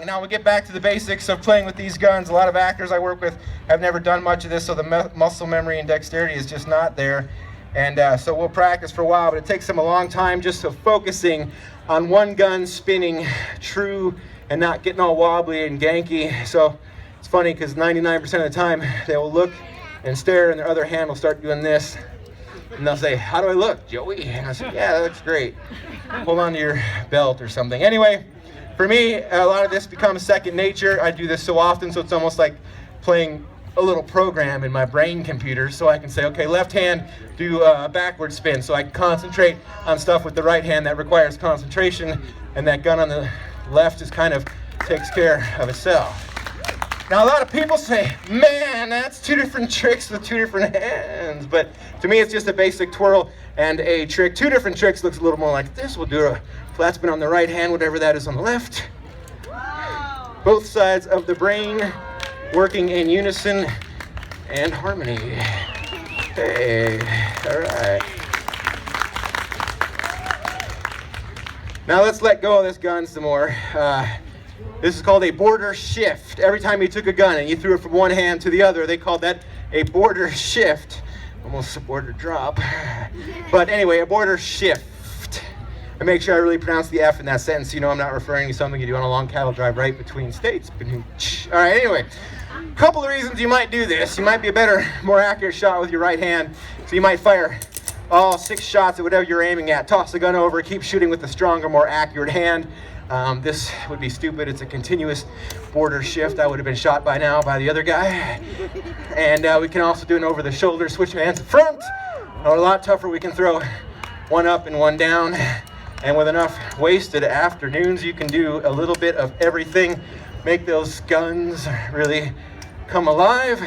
Now we'll get back to the basics of playing with these guns. A lot of actors I work with have never done much of this, so the muscle memory and dexterity is just not there. And so we'll practice for a while, but it takes them a long time just of focusing on one gun spinning true and not getting all wobbly and ganky. So it's funny because 99% of the time they will look and stare and their other hand will start doing this. And they'll say, "How do I look, Joey?" And I say, "Yeah, that looks great. Hold on to your belt or something." Anyway, for me, a lot of this becomes second nature. I do this so often, so it's almost like playing a little program in my brain computer, so I can say, okay, left hand, do a backward spin, so I can concentrate on stuff with the right hand that requires concentration, and that gun on the left just kind of takes care of itself. Now, a lot of people say, man, that's two different tricks with two different hands, but to me, it's just a basic twirl and a trick. Two different tricks looks a little more like this. We'll do a flat spin on the right hand, whatever that is on the left. Wow. Both sides of the brain working in unison and harmony. Hey, all right. Now let's let go of this gun some more. This is called a border shift. Every time you took a gun and you threw it from one hand to the other, they called that a border shift. Almost a border drop. But anyway, a border shift. And make sure I really pronounce the F in that sentence. You know I'm not referring to something you do on a long cattle drive right between states. All right, anyway. A couple of reasons you might do this. You might be a better, more accurate shot with your right hand. So you might fire all 6 shots at whatever you're aiming at. Toss the gun over, keep shooting with the stronger, more accurate hand. This would be stupid. It's a continuous border shift. I would have been shot by now by the other guy. And we can also do an over the shoulder, switch hands in front. Or a lot tougher, we can throw one up and one down. And with enough wasted afternoons, you can do a little bit of everything. Make those guns really come alive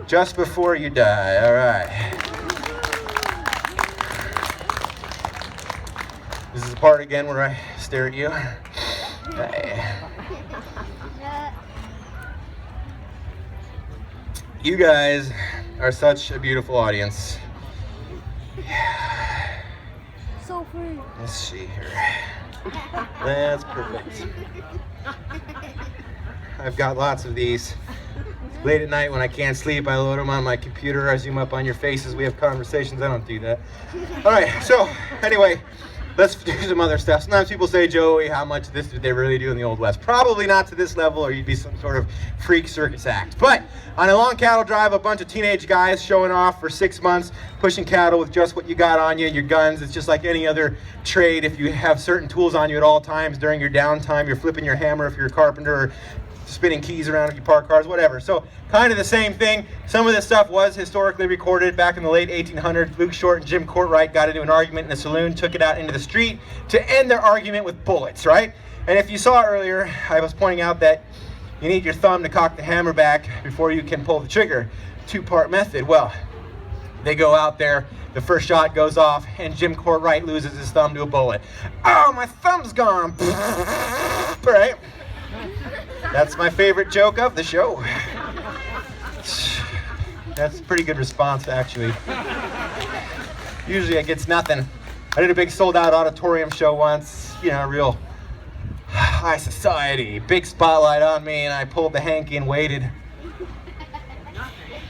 just before you die. All right. This is the part again where I stare at you. Hey. You guys are such a beautiful audience. So free. Let's see here. That's perfect. I've got lots of these. Late at night when I can't sleep, I load them on my computer. I zoom up on your faces. We have conversations. I don't do that. All right, so anyway, let's do some other stuff. Sometimes people say, Joey, how much of this did they really do in the Old West? Probably not to this level, or you'd be some sort of freak circus act. But on a long cattle drive, a bunch of teenage guys showing off for 6 months, pushing cattle with just what you got on you, your guns. It's just like any other trade. If you have certain tools on you at all times during your downtime, you're flipping your hammer if you're a carpenter, or spinning keys around if you park cars, whatever. So kind of the same thing. Some of this stuff was historically recorded back in the late 1800s. Luke Short and Jim Courtwright got into an argument in a saloon, took it out into the street to end their argument with bullets, right? And if you saw earlier, I was pointing out that you need your thumb to cock the hammer back before you can pull the trigger. 2-part method. Well, they go out there, the first shot goes off, and Jim Courtwright loses his thumb to a bullet. Oh, my thumb's gone. Right? That's my favorite joke of the show. That's a pretty good response, actually. Usually it gets nothing. I did a big sold-out auditorium show once, you know, real high society, big spotlight on me, and I pulled the hanky and waited.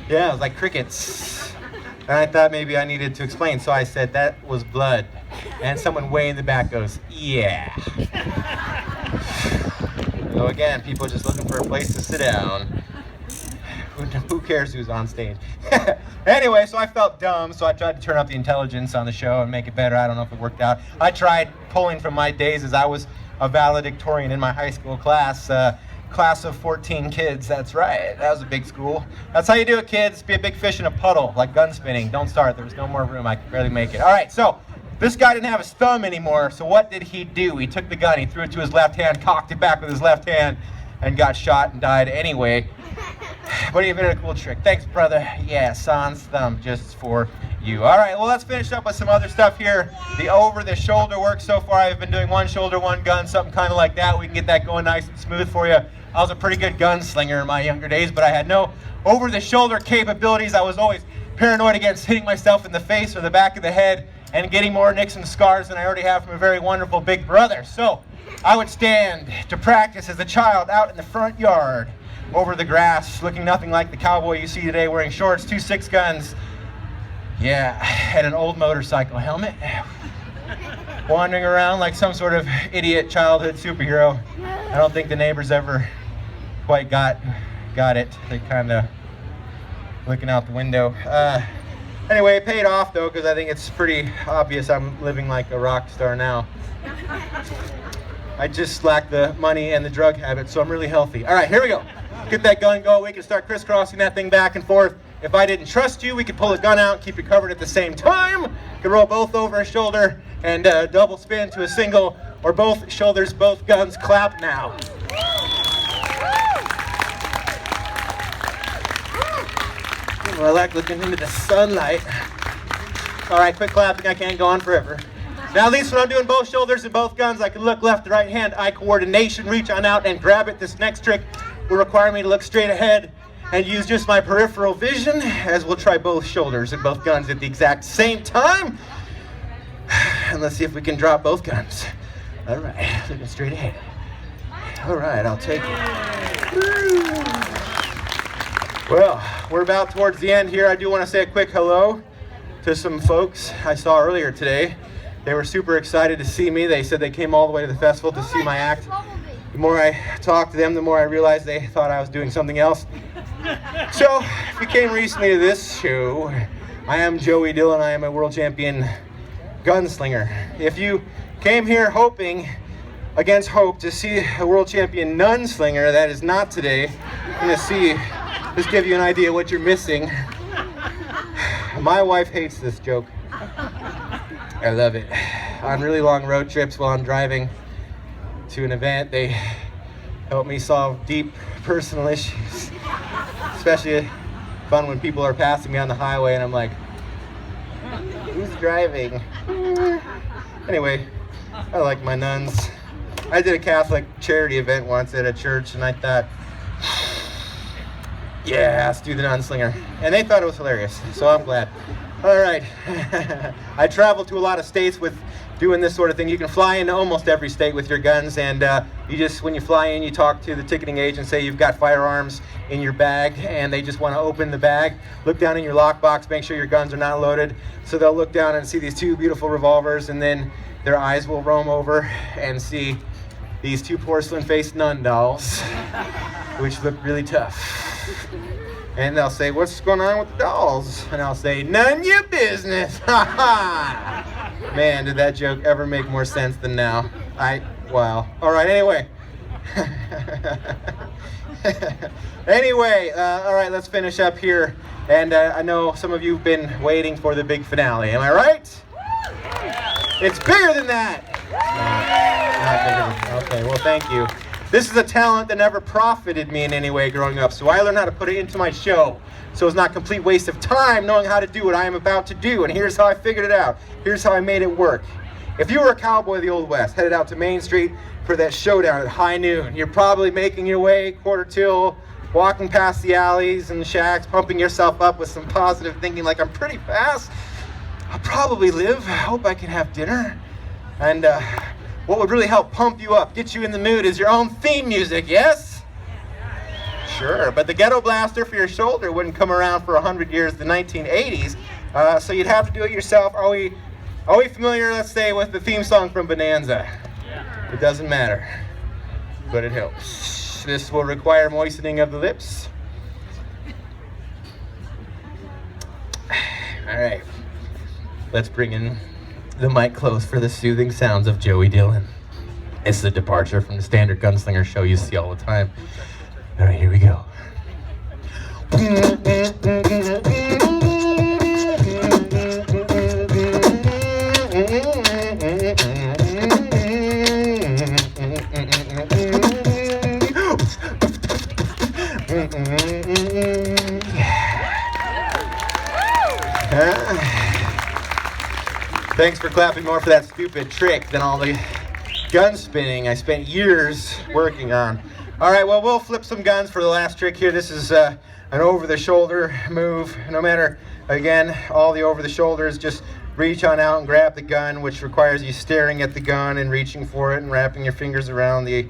Yeah, it was like crickets. And I thought maybe I needed to explain, so I said, that was blood. And someone way in the back goes, yeah. So again, people are just looking for a place to sit down. Who cares who's on stage? Anyway, so I felt dumb, so I tried to turn up the intelligence on the show and make it better. I don't know if it worked out. I tried pulling from my days as I was a valedictorian in my high school class. Class of 14 kids, that's right. That was a big school. That's how you do it, kids. Be a big fish in a puddle, like gun spinning. Don't start. There was no more room. I could barely make it. All right, so this guy didn't have his thumb anymore, so what did he do? He took the gun, he threw it to his left hand, cocked it back with his left hand, and got shot and died anyway. But he invented a cool trick. Thanks, brother. Yeah, sans thumb just for you. All right, well, let's finish up with some other stuff here. The over-the-shoulder work so far. I've been doing one shoulder, one gun, something kind of like that. We can get that going nice and smooth for you. I was a pretty good gunslinger in my younger days, but I had no over-the-shoulder capabilities. I was always paranoid against hitting myself in the face or the back of the head. and getting more nicks and scars than I already have from a very wonderful big brother. So I would stand to practice as a child out in the front yard over the grass, looking nothing like the cowboy you see today, wearing shorts, 2 6 guns, yeah, and an old motorcycle helmet, wandering around like some sort of idiot childhood superhero. I don't think the neighbors ever quite got it. They kind of looking out the window. Anyway, it paid off though, because I think it's pretty obvious I'm living like a rock star now. I just lack the money and the drug habit, so I'm really healthy. All right, here we go. Get that gun go. We can start crisscrossing that thing back and forth. If I didn't trust you, we could pull a gun out, keep you covered at the same time. Could roll both over a shoulder and double spin to a single, or both shoulders, both guns, clap now. Well, I like looking into the sunlight. All right, quit clapping. I can't go on forever. Now, at least when I'm doing both shoulders and both guns, I can look left to right hand, eye coordination, reach on out and grab it. This next trick will require me to look straight ahead and use just my peripheral vision, as we'll try both shoulders and both guns at the exact same time. And let's see if we can drop both guns. All right, looking straight ahead. All right, I'll take it. Well, we're about towards the end here. I do want to say a quick hello to some folks I saw earlier today. They were super excited to see me. They said they came all the way to the festival to see my act. The more I talked to them, the more I realized they thought I was doing something else. So, if you came recently to this show, I am Joey Dillon. I am a world champion gunslinger. If you came here hoping, against hope, to see a world champion nunslinger, that is not today. I'm going to see, just give you an idea what you're missing. My wife hates this joke. I love it. On really long road trips while I'm driving to an event, they help me solve deep personal issues. Especially fun when people are passing me on the highway and I'm like, who's driving? Anyway, I like my nuns. I did a Catholic charity event once at a church and I thought, yeah, let's do the nunslinger. And they thought it was hilarious, so I'm glad. All right. I traveled to a lot of states with doing this sort of thing. You can fly into almost every state with your guns, and you just, when you fly in, you talk to the ticketing agent, say you've got firearms in your bag, and they just want to open the bag, look down in your lockbox, make sure your guns are not loaded. So they'll look down and see these 2 beautiful revolvers, and then their eyes will roam over and see these 2 porcelain-faced nun dolls, which look really tough. And they'll say, what's going on with the dolls? And I'll say, none your business. Man, did that joke ever make more sense than now? Wow. All right, anyway. All right, let's finish up here. And I know some of you have been waiting for the big finale. Am I right? It's bigger than that. Not bigger. Okay, well, thank you. This is a talent that never profited me in any way growing up, so I learned how to put it into my show. So it's not a complete waste of time knowing how to do what I am about to do, and here's how I figured it out. Here's how I made it work. If you were a cowboy of the Old West, headed out to Main Street for that showdown at high noon, you're probably making your way quarter till, walking past the alleys and the shacks, pumping yourself up with some positive thinking like, I'm pretty fast. I'll probably live. I hope I can have dinner. And what would really help pump you up, get you in the mood, is your own theme music, yes? Sure, but the ghetto blaster for your shoulder wouldn't come around for 100 years, the 1980s, so you'd have to do it yourself. Are we familiar, let's say, with the theme song from Bonanza? It doesn't matter, but it helps. This will require moistening of the lips. All right, let's bring in the mic close for the soothing sounds of Joey Dillon. It's a departure from the standard gunslinger show you see all the time. All right, here we go. Thanks for clapping more for that stupid trick than all the gun spinning I spent years working on. All right, well, we'll flip some guns for the last trick here. This is an over-the-shoulder move. No matter, again, all the over-the-shoulders, just reach on out and grab the gun, which requires you staring at the gun and reaching for it and wrapping your fingers around the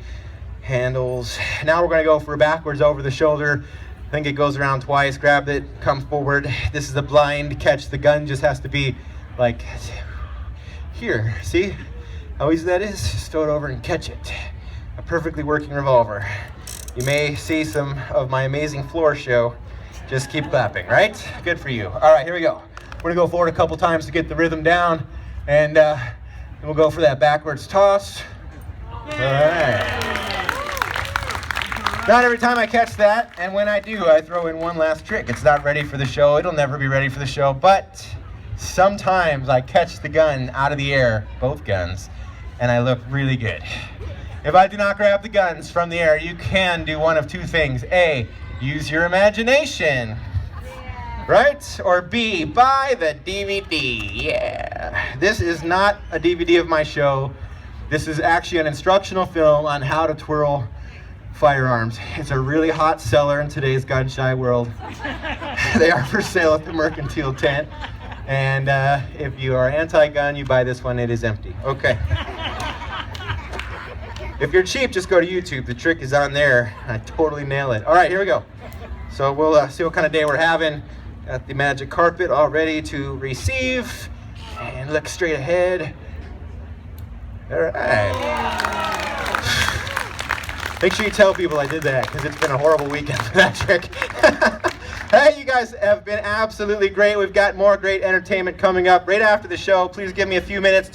handles. Now we're going to go for backwards over the shoulder. I think it goes around twice. Grab it, come forward. This is a blind catch. The gun just has to be like here. See how easy that is? Just throw it over and catch it. A perfectly working revolver. You may see some of my amazing floor show. Just keep clapping, right? Good for you. All right, here we go. We're gonna go forward a couple times to get the rhythm down, and then we'll go for that backwards toss. All right. Not every time I catch that, and when I do, I throw in one last trick. It's not ready for the show. It'll never be ready for the show, but sometimes I catch the gun out of the air, both guns, and I look really good. If I do not grab the guns from the air, you can do one of two things. A, use your imagination, right? Or B, buy the DVD. Yeah. This is not a DVD of my show. This is actually an instructional film on how to twirl firearms. It's a really hot seller in today's gun-shy world. They are for sale at the Mercantile Tent. And if you are anti-gun, you buy this one. It is empty. Okay. If you're cheap, just go to YouTube. The trick is on there. I totally nail it. All right, here we go. So we'll see what kind of day we're having. Got the magic carpet all ready to receive. And look straight ahead. All right. Make sure you tell people I did that, because it's been a horrible weekend for that trick. Hey, you guys have been absolutely great. We've got more great entertainment coming up right after the show. Please give me a few minutes to